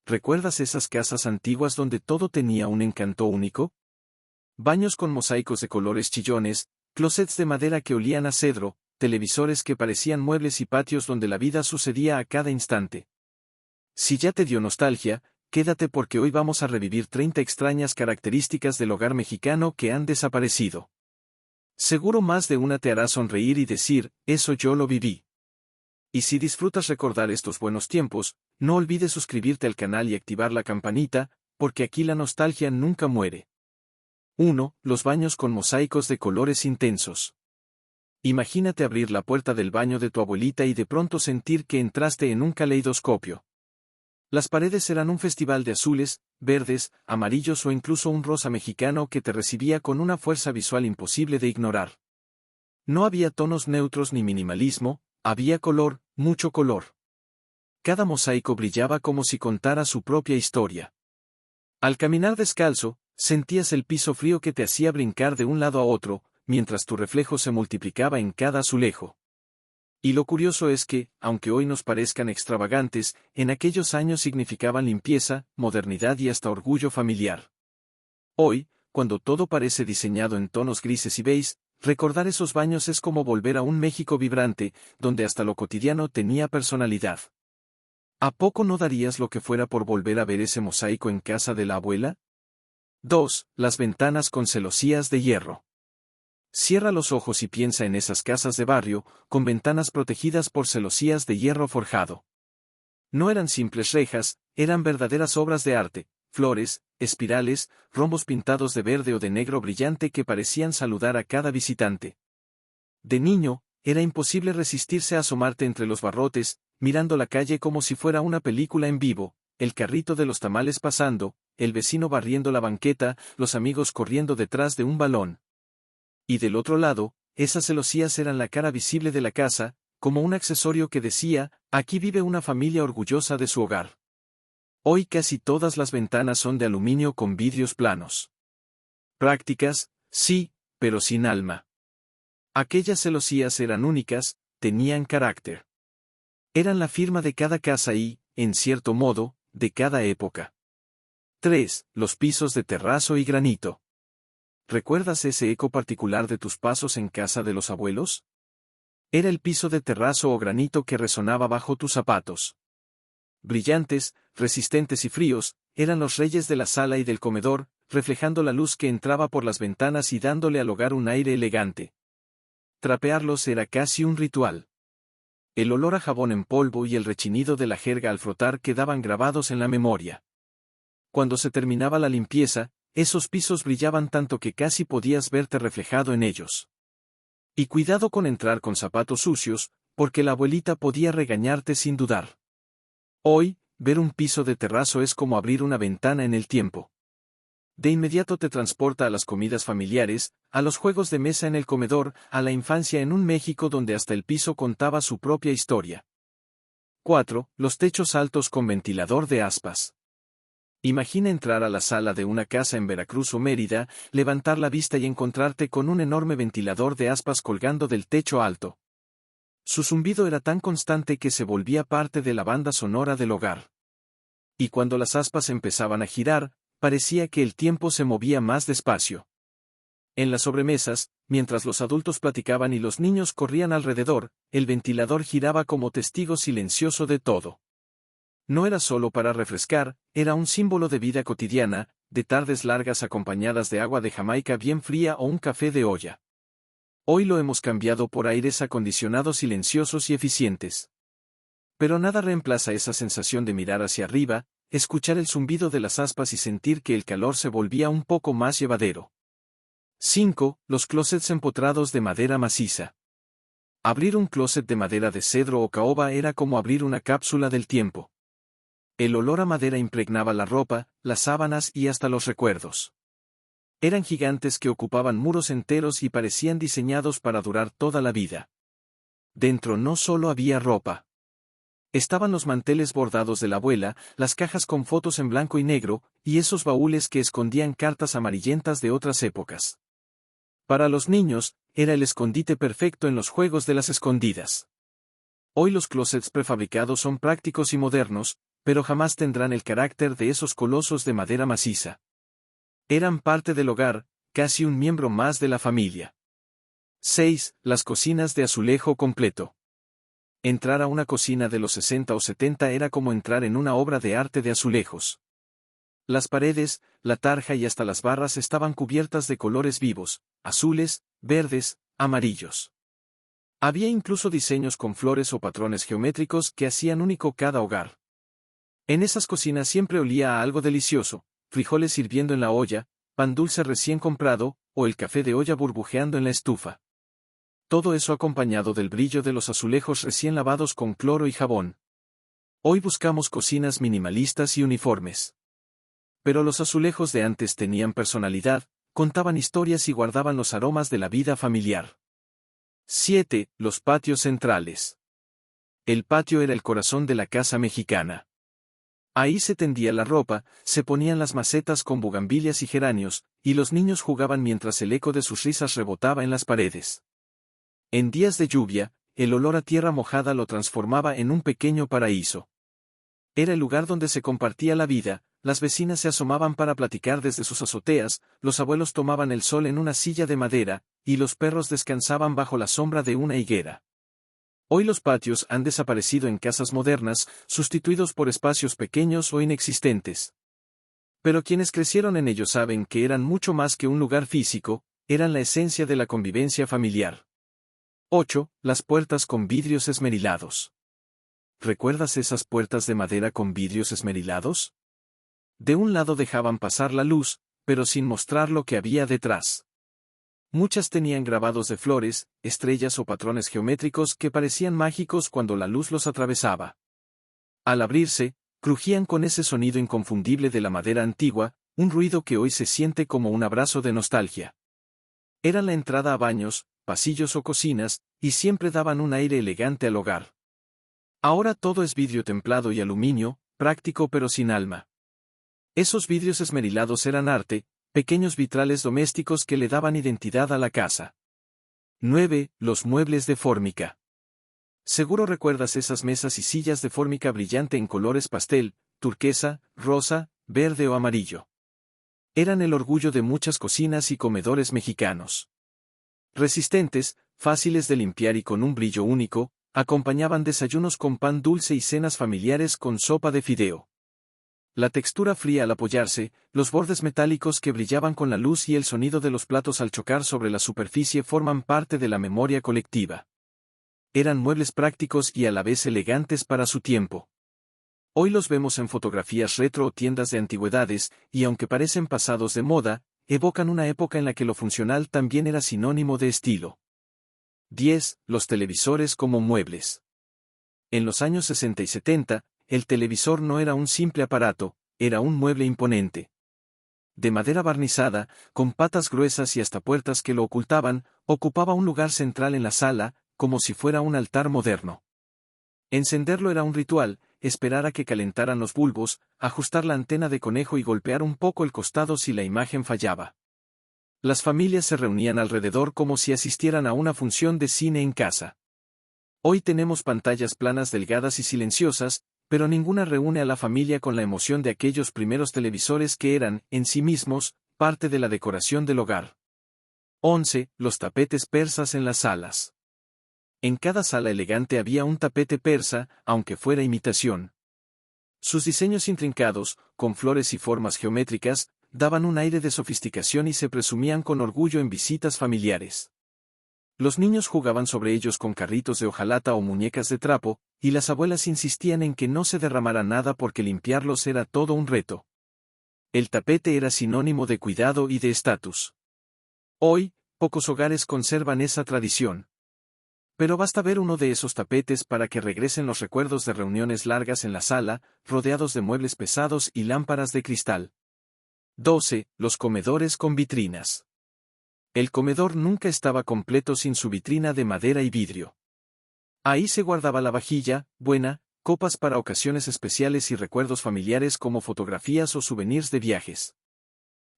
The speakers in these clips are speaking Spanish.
¿Recuerdas esas casas antiguas donde todo tenía un encanto único? Baños con mosaicos de colores chillones, closets de madera que olían a cedro, televisores que parecían muebles y patios donde la vida sucedía a cada instante. Si ya te dio nostalgia, quédate porque hoy vamos a revivir 30 extrañas características del hogar mexicano que han desaparecido. Seguro más de una te hará sonreír y decir, eso yo lo viví. Y si disfrutas recordar estos buenos tiempos, no olvides suscribirte al canal y activar la campanita, porque aquí la nostalgia nunca muere. 1. Los baños con mosaicos de colores intensos. Imagínate abrir la puerta del baño de tu abuelita y de pronto sentir que entraste en un caleidoscopio. Las paredes eran un festival de azules, verdes, amarillos o incluso un rosa mexicano que te recibía con una fuerza visual imposible de ignorar. No había tonos neutros ni minimalismo, había color, mucho color. Cada mosaico brillaba como si contara su propia historia. Al caminar descalzo, sentías el piso frío que te hacía brincar de un lado a otro, mientras tu reflejo se multiplicaba en cada azulejo. Y lo curioso es que, aunque hoy nos parezcan extravagantes, en aquellos años significaban limpieza, modernidad y hasta orgullo familiar. Hoy, cuando todo parece diseñado en tonos grises y beige, recordar esos baños es como volver a un México vibrante, donde hasta lo cotidiano tenía personalidad. ¿A poco no darías lo que fuera por volver a ver ese mosaico en casa de la abuela? 2. Las ventanas con celosías de hierro. Cierra los ojos y piensa en esas casas de barrio, con ventanas protegidas por celosías de hierro forjado. No eran simples rejas, eran verdaderas obras de arte, flores, espirales, rombos pintados de verde o de negro brillante que parecían saludar a cada visitante. De niño, era imposible resistirse a asomarte entre los barrotes, mirando la calle como si fuera una película en vivo, el carrito de los tamales pasando, el vecino barriendo la banqueta, los amigos corriendo detrás de un balón. Y del otro lado, esas celosías eran la cara visible de la casa, como un accesorio que decía, aquí vive una familia orgullosa de su hogar. Hoy casi todas las ventanas son de aluminio con vidrios planos. Prácticas, sí, pero sin alma. Aquellas celosías eran únicas, tenían carácter. Eran la firma de cada casa y, en cierto modo, de cada época. 3. Los pisos de terrazo y granito. ¿Recuerdas ese eco particular de tus pasos en casa de los abuelos? Era el piso de terrazo o granito que resonaba bajo tus zapatos. Brillantes, resistentes y fríos, eran los reyes de la sala y del comedor, reflejando la luz que entraba por las ventanas y dándole al hogar un aire elegante. Trapearlos era casi un ritual. El olor a jabón en polvo y el rechinido de la jerga al frotar quedaban grabados en la memoria. Cuando se terminaba la limpieza, esos pisos brillaban tanto que casi podías verte reflejado en ellos. Y cuidado con entrar con zapatos sucios, porque la abuelita podía regañarte sin dudar. Hoy, ver un piso de terrazo es como abrir una ventana en el tiempo. De inmediato te transporta a las comidas familiares, a los juegos de mesa en el comedor, a la infancia en un México donde hasta el piso contaba su propia historia. 4. Los techos altos con ventilador de aspas. Imagina entrar a la sala de una casa en Veracruz o Mérida, levantar la vista y encontrarte con un enorme ventilador de aspas colgando del techo alto. Su zumbido era tan constante que se volvía parte de la banda sonora del hogar. Y cuando las aspas empezaban a girar, parecía que el tiempo se movía más despacio. En las sobremesas, mientras los adultos platicaban y los niños corrían alrededor, el ventilador giraba como testigo silencioso de todo. No era solo para refrescar, era un símbolo de vida cotidiana, de tardes largas acompañadas de agua de Jamaica bien fría o un café de olla. Hoy lo hemos cambiado por aires acondicionados silenciosos y eficientes. Pero nada reemplaza esa sensación de mirar hacia arriba, escuchar el zumbido de las aspas y sentir que el calor se volvía un poco más llevadero. 5. Los closets empotrados de madera maciza. Abrir un closet de madera de cedro o caoba era como abrir una cápsula del tiempo. El olor a madera impregnaba la ropa, las sábanas y hasta los recuerdos. Eran gigantes que ocupaban muros enteros y parecían diseñados para durar toda la vida. Dentro no solo había ropa. Estaban los manteles bordados de la abuela, las cajas con fotos en blanco y negro, y esos baúles que escondían cartas amarillentas de otras épocas. Para los niños, era el escondite perfecto en los juegos de las escondidas. Hoy los closets prefabricados son prácticos y modernos, pero jamás tendrán el carácter de esos colosos de madera maciza. Eran parte del hogar, casi un miembro más de la familia. 6. Las cocinas de azulejo completo. Entrar a una cocina de los 60 o 70 era como entrar en una obra de arte de azulejos. Las paredes, la tarja y hasta las barras estaban cubiertas de colores vivos, azules, verdes, amarillos. Había incluso diseños con flores o patrones geométricos que hacían único cada hogar. En esas cocinas siempre olía a algo delicioso, frijoles hirviendo en la olla, pan dulce recién comprado, o el café de olla burbujeando en la estufa. Todo eso acompañado del brillo de los azulejos recién lavados con cloro y jabón. Hoy buscamos cocinas minimalistas y uniformes. Pero los azulejos de antes tenían personalidad, contaban historias y guardaban los aromas de la vida familiar. 7. Los patios centrales. El patio era el corazón de la casa mexicana. Ahí se tendía la ropa, se ponían las macetas con bugambilias y geranios, y los niños jugaban mientras el eco de sus risas rebotaba en las paredes. En días de lluvia, el olor a tierra mojada lo transformaba en un pequeño paraíso. Era el lugar donde se compartía la vida, las vecinas se asomaban para platicar desde sus azoteas, los abuelos tomaban el sol en una silla de madera, y los perros descansaban bajo la sombra de una higuera. Hoy los patios han desaparecido en casas modernas, sustituidos por espacios pequeños o inexistentes. Pero quienes crecieron en ellos saben que eran mucho más que un lugar físico, eran la esencia de la convivencia familiar. 8. Las puertas con vidrios esmerilados. ¿Recuerdas esas puertas de madera con vidrios esmerilados? De un lado dejaban pasar la luz, pero sin mostrar lo que había detrás. Muchas tenían grabados de flores, estrellas o patrones geométricos que parecían mágicos cuando la luz los atravesaba. Al abrirse, crujían con ese sonido inconfundible de la madera antigua, un ruido que hoy se siente como un abrazo de nostalgia. Eran la entrada a baños, pasillos o cocinas, y siempre daban un aire elegante al hogar. Ahora todo es vidrio templado y aluminio, práctico pero sin alma. Esos vidrios esmerilados eran arte, pequeños vitrales domésticos que le daban identidad a la casa. 9. Los muebles de fórmica. Seguro recuerdas esas mesas y sillas de fórmica brillante en colores pastel, turquesa, rosa, verde o amarillo. Eran el orgullo de muchas cocinas y comedores mexicanos. Resistentes, fáciles de limpiar y con un brillo único, acompañaban desayunos con pan dulce y cenas familiares con sopa de fideo. La textura fría al apoyarse, los bordes metálicos que brillaban con la luz y el sonido de los platos al chocar sobre la superficie forman parte de la memoria colectiva. Eran muebles prácticos y a la vez elegantes para su tiempo. Hoy los vemos en fotografías retro o tiendas de antigüedades, y aunque parecen pasados de moda, evocan una época en la que lo funcional también era sinónimo de estilo. 10. Los televisores como muebles. En los años 60 y 70, el televisor no era un simple aparato, era un mueble imponente. De madera barnizada, con patas gruesas y hasta puertas que lo ocultaban, ocupaba un lugar central en la sala, como si fuera un altar moderno. Encenderlo era un ritual, esperar a que calentaran los bulbos, ajustar la antena de conejo y golpear un poco el costado si la imagen fallaba. Las familias se reunían alrededor como si asistieran a una función de cine en casa. Hoy tenemos pantallas planas delgadas y silenciosas, pero ninguna reúne a la familia con la emoción de aquellos primeros televisores que eran, en sí mismos, parte de la decoración del hogar. 11. Los tapetes persas en las salas. En cada sala elegante había un tapete persa, aunque fuera imitación. Sus diseños intrincados, con flores y formas geométricas, daban un aire de sofisticación y se presumían con orgullo en visitas familiares. Los niños jugaban sobre ellos con carritos de hojalata o muñecas de trapo, y las abuelas insistían en que no se derramara nada porque limpiarlos era todo un reto. El tapete era sinónimo de cuidado y de estatus. Hoy, pocos hogares conservan esa tradición. Pero basta ver uno de esos tapetes para que regresen los recuerdos de reuniones largas en la sala, rodeados de muebles pesados y lámparas de cristal. 12. Los comedores con vitrinas. El comedor nunca estaba completo sin su vitrina de madera y vidrio. Ahí se guardaba la vajilla, buena, copas para ocasiones especiales y recuerdos familiares como fotografías o souvenirs de viajes.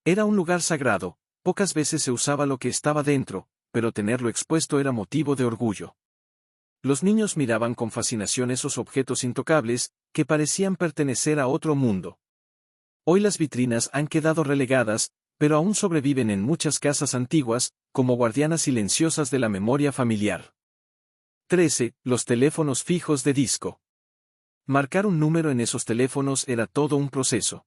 Era un lugar sagrado, pocas veces se usaba lo que estaba dentro, pero tenerlo expuesto era motivo de orgullo. Los niños miraban con fascinación esos objetos intocables, que parecían pertenecer a otro mundo. Hoy las vitrinas han quedado relegadas, pero aún sobreviven en muchas casas antiguas, como guardianas silenciosas de la memoria familiar. 13. Los teléfonos fijos de disco. Marcar un número en esos teléfonos era todo un proceso.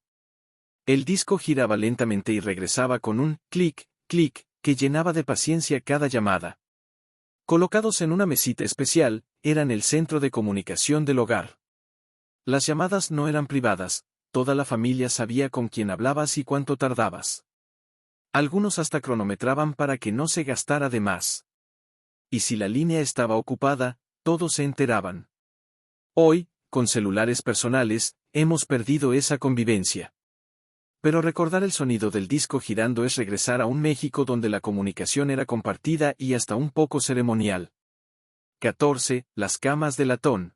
El disco giraba lentamente y regresaba con un clic, clic, que llenaba de paciencia cada llamada. Colocados en una mesita especial, eran el centro de comunicación del hogar. Las llamadas no eran privadas, toda la familia sabía con quién hablabas y cuánto tardabas. Algunos hasta cronometraban para que no se gastara de más. Y si la línea estaba ocupada, todos se enteraban. Hoy, con celulares personales, hemos perdido esa convivencia. Pero recordar el sonido del disco girando es regresar a un México donde la comunicación era compartida y hasta un poco ceremonial. 14. Las camas de latón.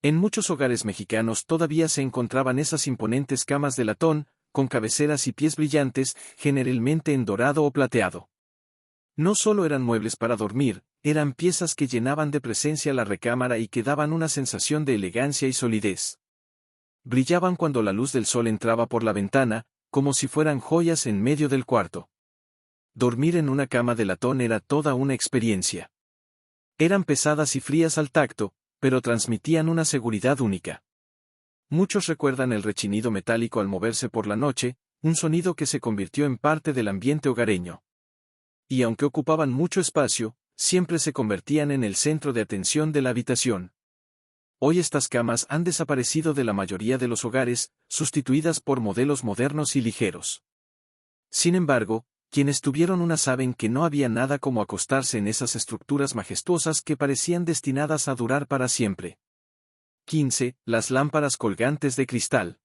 En muchos hogares mexicanos todavía se encontraban esas imponentes camas de latón, con cabeceras y pies brillantes, generalmente en dorado o plateado. No solo eran muebles para dormir, eran piezas que llenaban de presencia la recámara y que daban una sensación de elegancia y solidez. Brillaban cuando la luz del sol entraba por la ventana, como si fueran joyas en medio del cuarto. Dormir en una cama de latón era toda una experiencia. Eran pesadas y frías al tacto, pero transmitían una seguridad única. Muchos recuerdan el rechinido metálico al moverse por la noche, un sonido que se convirtió en parte del ambiente hogareño. Y aunque ocupaban mucho espacio, siempre se convertían en el centro de atención de la habitación. Hoy estas camas han desaparecido de la mayoría de los hogares, sustituidas por modelos modernos y ligeros. Sin embargo, quienes tuvieron una saben que no había nada como acostarse en esas estructuras majestuosas que parecían destinadas a durar para siempre. 15. Las lámparas colgantes de cristal.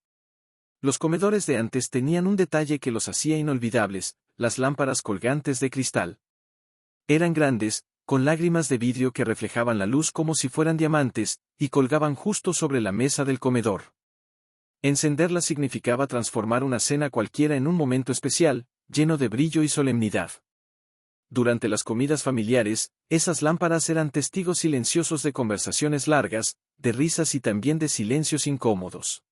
Los comedores de antes tenían un detalle que los hacía inolvidables: las lámparas colgantes de cristal. Eran grandes, con lágrimas de vidrio que reflejaban la luz como si fueran diamantes, y colgaban justo sobre la mesa del comedor. Encenderlas significaba transformar una cena cualquiera en un momento especial, lleno de brillo y solemnidad. Durante las comidas familiares, esas lámparas eran testigos silenciosos de conversaciones largas, de risas y también de silencios incómodos.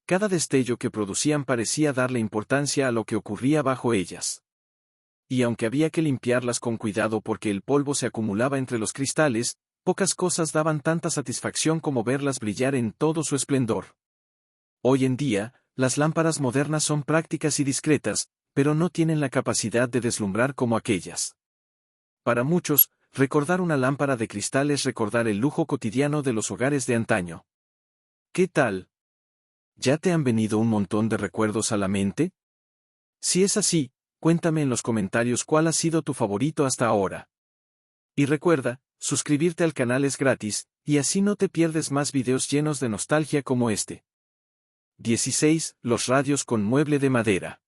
Cada destello que producían parecía darle importancia a lo que ocurría bajo ellas. Y aunque había que limpiarlas con cuidado porque el polvo se acumulaba entre los cristales, pocas cosas daban tanta satisfacción como verlas brillar en todo su esplendor. Hoy en día, las lámparas modernas son prácticas y discretas, pero no tienen la capacidad de deslumbrar como aquellas. Para muchos, recordar una lámpara de cristal es recordar el lujo cotidiano de los hogares de antaño. ¿Qué tal? ¿Ya te han venido un montón de recuerdos a la mente? Si es así, cuéntame en los comentarios cuál ha sido tu favorito hasta ahora. Y recuerda, suscribirte al canal es gratis, y así no te pierdes más videos llenos de nostalgia como este. 16. Los radios con mueble de madera.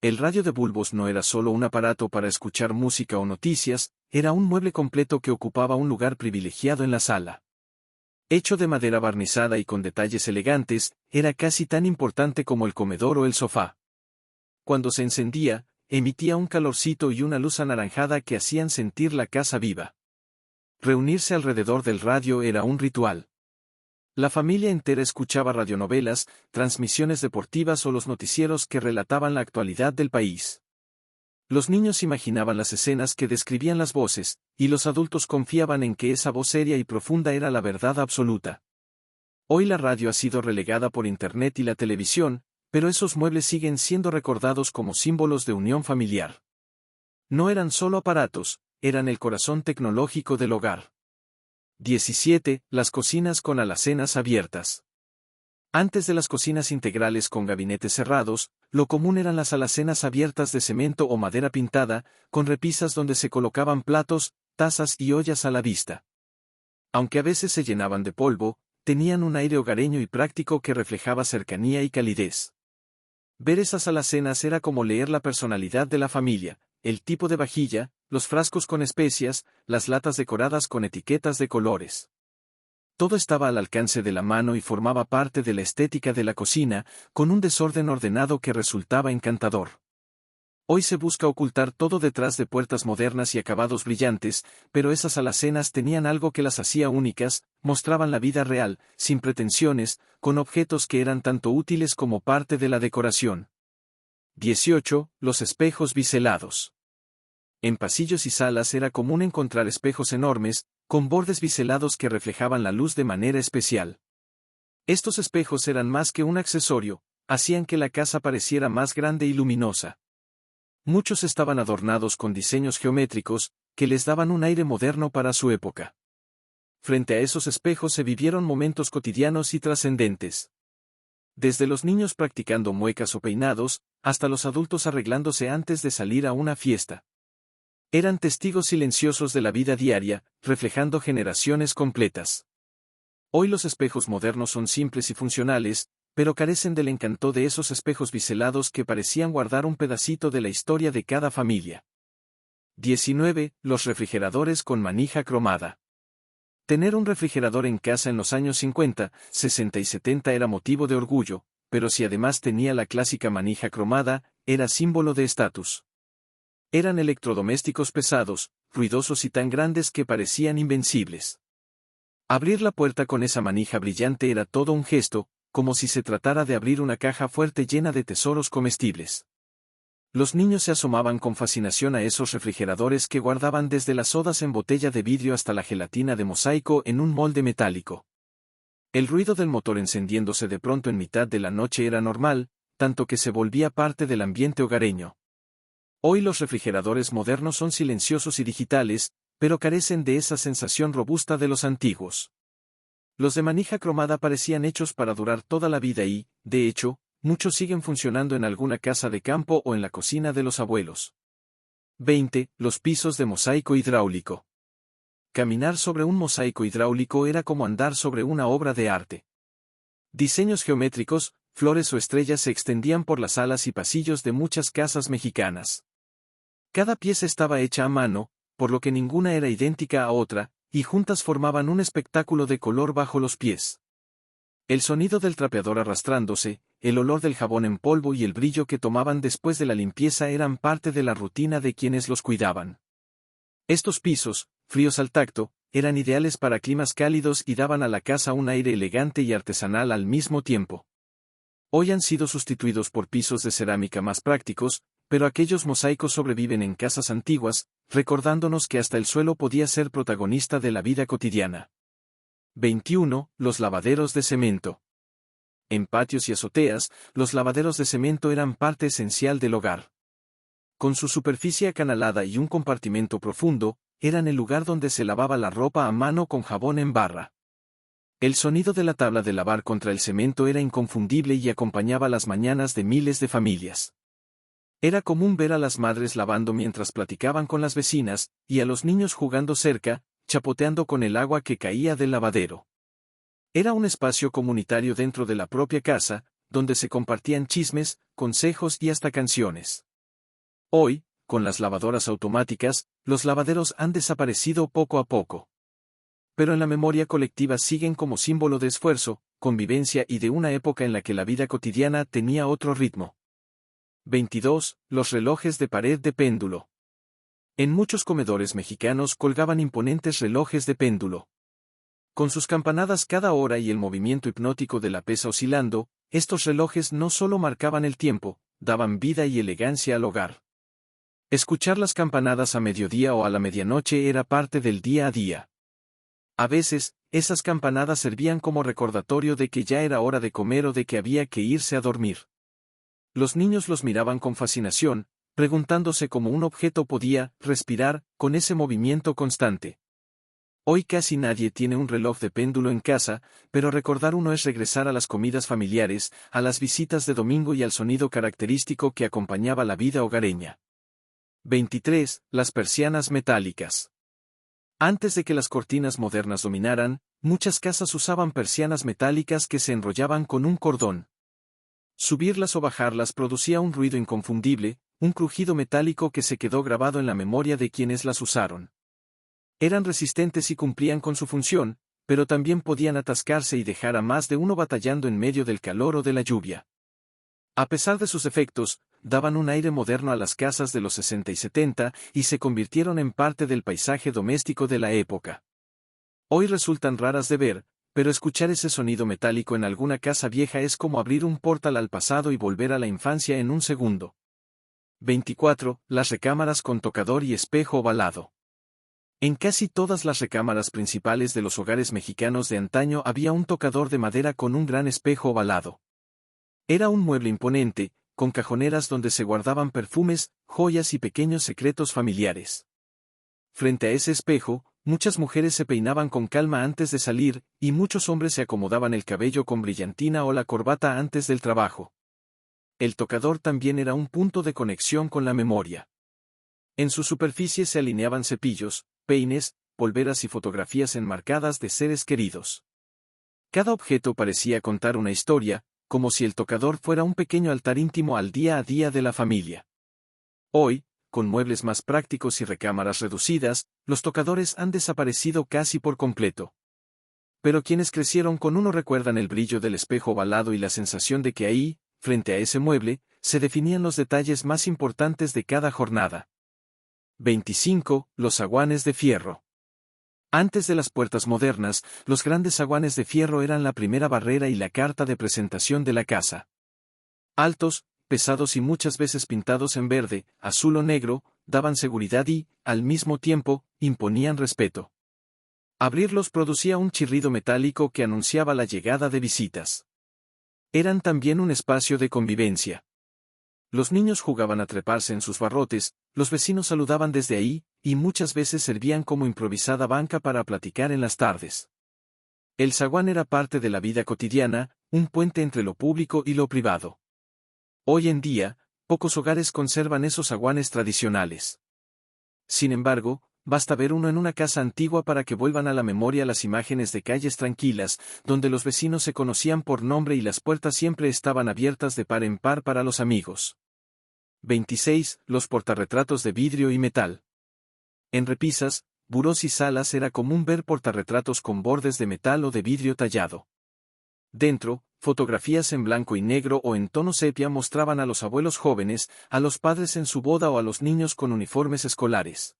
El radio de bulbos no era solo un aparato para escuchar música o noticias, era un mueble completo que ocupaba un lugar privilegiado en la sala. Hecho de madera barnizada y con detalles elegantes, era casi tan importante como el comedor o el sofá. Cuando se encendía, emitía un calorcito y una luz anaranjada que hacían sentir la casa viva. Reunirse alrededor del radio era un ritual. La familia entera escuchaba radionovelas, transmisiones deportivas o los noticieros que relataban la actualidad del país. Los niños imaginaban las escenas que describían las voces, y los adultos confiaban en que esa voz seria y profunda era la verdad absoluta. Hoy la radio ha sido relegada por Internet y la televisión, pero esos muebles siguen siendo recordados como símbolos de unión familiar. No eran solo aparatos, eran el corazón tecnológico del hogar. 17. Las cocinas con alacenas abiertas. Antes de las cocinas integrales con gabinetes cerrados, lo común eran las alacenas abiertas de cemento o madera pintada, con repisas donde se colocaban platos, tazas y ollas a la vista. Aunque a veces se llenaban de polvo, tenían un aire hogareño y práctico que reflejaba cercanía y calidez. Ver esas alacenas era como leer la personalidad de la familia: el tipo de vajilla, los frascos con especias, las latas decoradas con etiquetas de colores. Todo estaba al alcance de la mano y formaba parte de la estética de la cocina, con un desorden ordenado que resultaba encantador. Hoy se busca ocultar todo detrás de puertas modernas y acabados brillantes, pero esas alacenas tenían algo que las hacía únicas, mostraban la vida real, sin pretensiones, con objetos que eran tanto útiles como parte de la decoración. 18. Los espejos biselados. En pasillos y salas era común encontrar espejos enormes, con bordes biselados que reflejaban la luz de manera especial. Estos espejos eran más que un accesorio, hacían que la casa pareciera más grande y luminosa. Muchos estaban adornados con diseños geométricos, que les daban un aire moderno para su época. Frente a esos espejos se vivieron momentos cotidianos y trascendentes. Desde los niños practicando muecas o peinados, hasta los adultos arreglándose antes de salir a una fiesta. Eran testigos silenciosos de la vida diaria, reflejando generaciones completas. Hoy los espejos modernos son simples y funcionales, pero carecen del encanto de esos espejos biselados que parecían guardar un pedacito de la historia de cada familia. 19. Los refrigeradores con manija cromada. Tener un refrigerador en casa en los años 50, 60 y 70 era motivo de orgullo, pero si además tenía la clásica manija cromada, era símbolo de estatus. Eran electrodomésticos pesados, ruidosos y tan grandes que parecían invencibles. Abrir la puerta con esa manija brillante era todo un gesto, como si se tratara de abrir una caja fuerte llena de tesoros comestibles. Los niños se asomaban con fascinación a esos refrigeradores que guardaban desde las sodas en botella de vidrio hasta la gelatina de mosaico en un molde metálico. El ruido del motor encendiéndose de pronto en mitad de la noche era normal, tanto que se volvía parte del ambiente hogareño. Hoy los refrigeradores modernos son silenciosos y digitales, pero carecen de esa sensación robusta de los antiguos. Los de manija cromada parecían hechos para durar toda la vida y, de hecho, muchos siguen funcionando en alguna casa de campo o en la cocina de los abuelos. 20. Los pisos de mosaico hidráulico. Caminar sobre un mosaico hidráulico era como andar sobre una obra de arte. Diseños geométricos, flores o estrellas se extendían por las salas y pasillos de muchas casas mexicanas. Cada pieza estaba hecha a mano, por lo que ninguna era idéntica a otra, y juntas formaban un espectáculo de color bajo los pies. El sonido del trapeador arrastrándose, el olor del jabón en polvo y el brillo que tomaban después de la limpieza eran parte de la rutina de quienes los cuidaban. Estos pisos, fríos al tacto, eran ideales para climas cálidos y daban a la casa un aire elegante y artesanal al mismo tiempo. Hoy han sido sustituidos por pisos de cerámica más prácticos, pero aquellos mosaicos sobreviven en casas antiguas, recordándonos que hasta el suelo podía ser protagonista de la vida cotidiana. 21. Los lavaderos de cemento. En patios y azoteas, los lavaderos de cemento eran parte esencial del hogar. Con su superficie acanalada y un compartimento profundo, eran el lugar donde se lavaba la ropa a mano con jabón en barra. El sonido de la tabla de lavar contra el cemento era inconfundible y acompañaba las mañanas de miles de familias. Era común ver a las madres lavando mientras platicaban con las vecinas, y a los niños jugando cerca, chapoteando con el agua que caía del lavadero. Era un espacio comunitario dentro de la propia casa, donde se compartían chismes, consejos y hasta canciones. Hoy, con las lavadoras automáticas, los lavaderos han desaparecido poco a poco. Pero en la memoria colectiva siguen como símbolo de esfuerzo, convivencia y de una época en la que la vida cotidiana tenía otro ritmo. 22. Los relojes de pared de péndulo. En muchos comedores mexicanos colgaban imponentes relojes de péndulo. Con sus campanadas cada hora y el movimiento hipnótico de la pesa oscilando, estos relojes no solo marcaban el tiempo, daban vida y elegancia al hogar. Escuchar las campanadas a mediodía o a la medianoche era parte del día a día. A veces, esas campanadas servían como recordatorio de que ya era hora de comer o de que había que irse a dormir. Los niños los miraban con fascinación, preguntándose cómo un objeto podía respirar con ese movimiento constante. Hoy casi nadie tiene un reloj de péndulo en casa, pero recordar uno es regresar a las comidas familiares, a las visitas de domingo y al sonido característico que acompañaba la vida hogareña. 23. Las persianas metálicas. Antes de que las cortinas modernas dominaran, muchas casas usaban persianas metálicas que se enrollaban con un cordón. Subirlas o bajarlas producía un ruido inconfundible, un crujido metálico que se quedó grabado en la memoria de quienes las usaron. Eran resistentes y cumplían con su función, pero también podían atascarse y dejar a más de uno batallando en medio del calor o de la lluvia. A pesar de sus efectos, daban un aire moderno a las casas de los 60 y 70 y se convirtieron en parte del paisaje doméstico de la época. Hoy resultan raras de ver, pero escuchar ese sonido metálico en alguna casa vieja es como abrir un portal al pasado y volver a la infancia en un segundo. 24. Las recámaras con tocador y espejo ovalado. En casi todas las recámaras principales de los hogares mexicanos de antaño había un tocador de madera con un gran espejo ovalado. Era un mueble imponente, con cajoneras donde se guardaban perfumes, joyas y pequeños secretos familiares. Frente a ese espejo, muchas mujeres se peinaban con calma antes de salir, y muchos hombres se acomodaban el cabello con brillantina o la corbata antes del trabajo. El tocador también era un punto de conexión con la memoria. En su superficie se alineaban cepillos, peines, polveras y fotografías enmarcadas de seres queridos. Cada objeto parecía contar una historia, como si el tocador fuera un pequeño altar íntimo al día a día de la familia. Hoy, con muebles más prácticos y recámaras reducidas, los tocadores han desaparecido casi por completo. Pero quienes crecieron con uno recuerdan el brillo del espejo ovalado y la sensación de que ahí, frente a ese mueble, se definían los detalles más importantes de cada jornada. 25. Los zaguanes de fierro. Antes de las puertas modernas, los grandes zaguanes de fierro eran la primera barrera y la carta de presentación de la casa. Altos, pesados y muchas veces pintados en verde, azul o negro, daban seguridad y, al mismo tiempo, imponían respeto. Abrirlos producía un chirrido metálico que anunciaba la llegada de visitas. Eran también un espacio de convivencia. Los niños jugaban a treparse en sus barrotes, los vecinos saludaban desde ahí, y muchas veces servían como improvisada banca para platicar en las tardes. El zaguán era parte de la vida cotidiana, un puente entre lo público y lo privado. Hoy en día, pocos hogares conservan esos zaguanes tradicionales. Sin embargo, basta ver uno en una casa antigua para que vuelvan a la memoria las imágenes de calles tranquilas, donde los vecinos se conocían por nombre y las puertas siempre estaban abiertas de par en par para los amigos. 26. Los portarretratos de vidrio y metal. En repisas, burós y salas era común ver portarretratos con bordes de metal o de vidrio tallado. Dentro, fotografías en blanco y negro o en tono sepia mostraban a los abuelos jóvenes, a los padres en su boda o a los niños con uniformes escolares.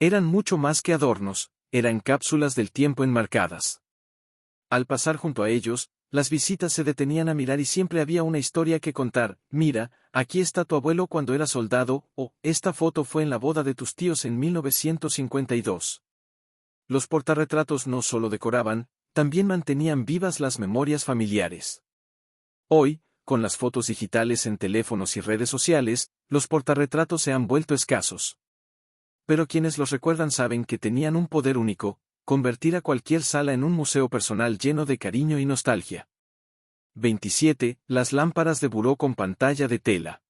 Eran mucho más que adornos, eran cápsulas del tiempo enmarcadas. Al pasar junto a ellos, las visitas se detenían a mirar y siempre había una historia que contar. Mira, aquí está tu abuelo cuando era soldado, o esta foto fue en la boda de tus tíos en 1952. Los portarretratos no solo decoraban, también mantenían vivas las memorias familiares. Hoy, con las fotos digitales en teléfonos y redes sociales, los portarretratos se han vuelto escasos. Pero quienes los recuerdan saben que tenían un poder único: convertir a cualquier sala en un museo personal lleno de cariño y nostalgia. 27. Las lámparas de buró con pantalla de tela.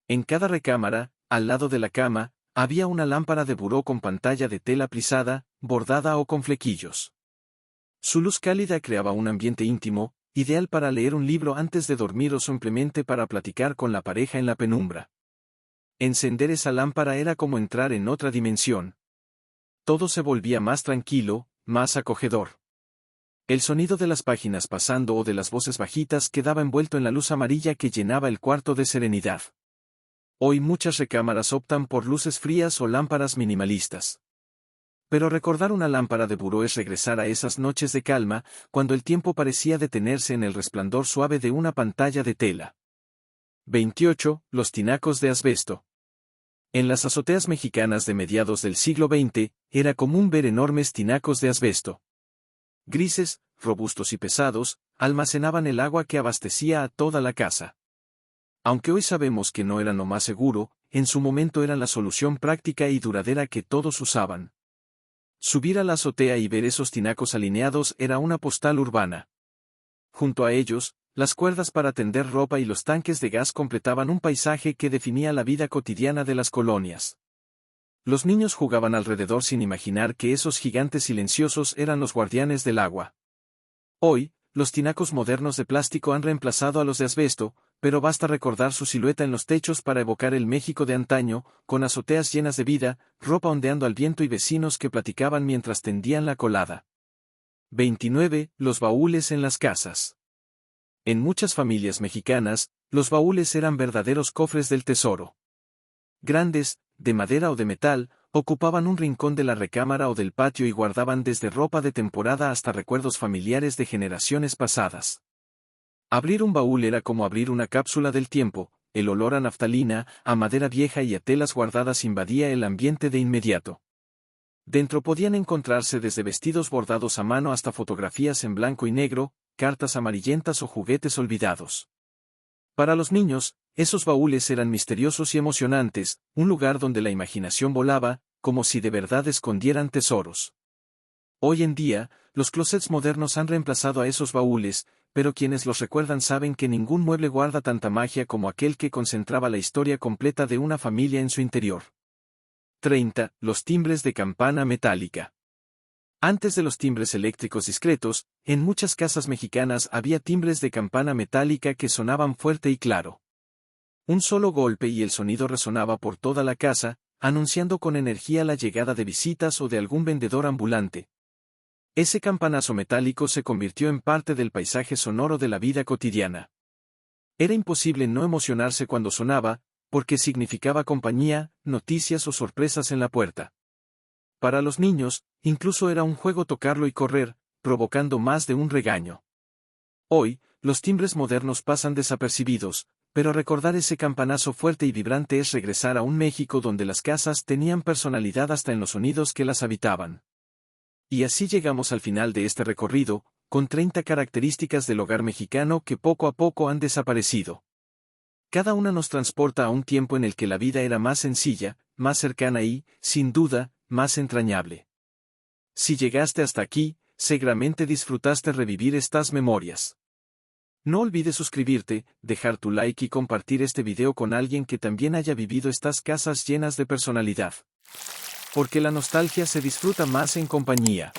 En cada recámara, al lado de la cama, había una lámpara de buró con pantalla de tela plisada, bordada o con flequillos. Su luz cálida creaba un ambiente íntimo, ideal para leer un libro antes de dormir o simplemente para platicar con la pareja en la penumbra. Encender esa lámpara era como entrar en otra dimensión. Todo se volvía más tranquilo, más acogedor. El sonido de las páginas pasando o de las voces bajitas quedaba envuelto en la luz amarilla que llenaba el cuarto de serenidad. Hoy muchas recámaras optan por luces frías o lámparas minimalistas. Pero recordar una lámpara de buró es regresar a esas noches de calma, cuando el tiempo parecía detenerse en el resplandor suave de una pantalla de tela. 28. Los tinacos de asbesto. En las azoteas mexicanas de mediados del siglo XX, era común ver enormes tinacos de asbesto. Grises, robustos y pesados, almacenaban el agua que abastecía a toda la casa. Aunque hoy sabemos que no eran lo más seguro, en su momento eran la solución práctica y duradera que todos usaban. Subir a la azotea y ver esos tinacos alineados era una postal urbana. Junto a ellos, las cuerdas para tender ropa y los tanques de gas completaban un paisaje que definía la vida cotidiana de las colonias. Los niños jugaban alrededor sin imaginar que esos gigantes silenciosos eran los guardianes del agua. Hoy, los tinacos modernos de plástico han reemplazado a los de asbesto, pero basta recordar su silueta en los techos para evocar el México de antaño, con azoteas llenas de vida, ropa ondeando al viento y vecinos que platicaban mientras tendían la colada. 29. Los baúles en las casas. En muchas familias mexicanas, Los baúles eran verdaderos cofres del tesoro. Grandes, de madera o de metal, ocupaban un rincón de la recámara o del patio y guardaban desde ropa de temporada hasta recuerdos familiares de generaciones pasadas. Abrir un baúl era como abrir una cápsula del tiempo, el olor a naftalina, a madera vieja y a telas guardadas invadía el ambiente de inmediato. Dentro podían encontrarse desde vestidos bordados a mano hasta fotografías en blanco y negro, cartas amarillentas o juguetes olvidados. Para los niños, esos baúles eran misteriosos y emocionantes, un lugar donde la imaginación volaba, como si de verdad escondieran tesoros. Hoy en día, los closets modernos han reemplazado a esos baúles, pero quienes los recuerdan saben que ningún mueble guarda tanta magia como aquel que concentraba la historia completa de una familia en su interior. 30. Los timbres de campana metálica. Antes de los timbres eléctricos discretos, en muchas casas mexicanas había timbres de campana metálica que sonaban fuerte y claro. Un solo golpe y el sonido resonaba por toda la casa, anunciando con energía la llegada de visitas o de algún vendedor ambulante. Ese campanazo metálico se convirtió en parte del paisaje sonoro de la vida cotidiana. Era imposible no emocionarse cuando sonaba, porque significaba compañía, noticias o sorpresas en la puerta. Para los niños, incluso era un juego tocarlo y correr, provocando más de un regaño. Hoy, los timbres modernos pasan desapercibidos, pero recordar ese campanazo fuerte y vibrante es regresar a un México donde las casas tenían personalidad hasta en los sonidos que las habitaban. Y así llegamos al final de este recorrido, con 30 características del hogar mexicano que poco a poco han desaparecido. Cada una nos transporta a un tiempo en el que la vida era más sencilla, más cercana y, sin duda, más entrañable. Si llegaste hasta aquí, seguramente disfrutaste revivir estas memorias. No olvides suscribirte, dejar tu like y compartir este video con alguien que también haya vivido estas casas llenas de personalidad. Porque la nostalgia se disfruta más en compañía.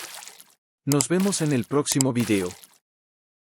Nos vemos en el próximo video.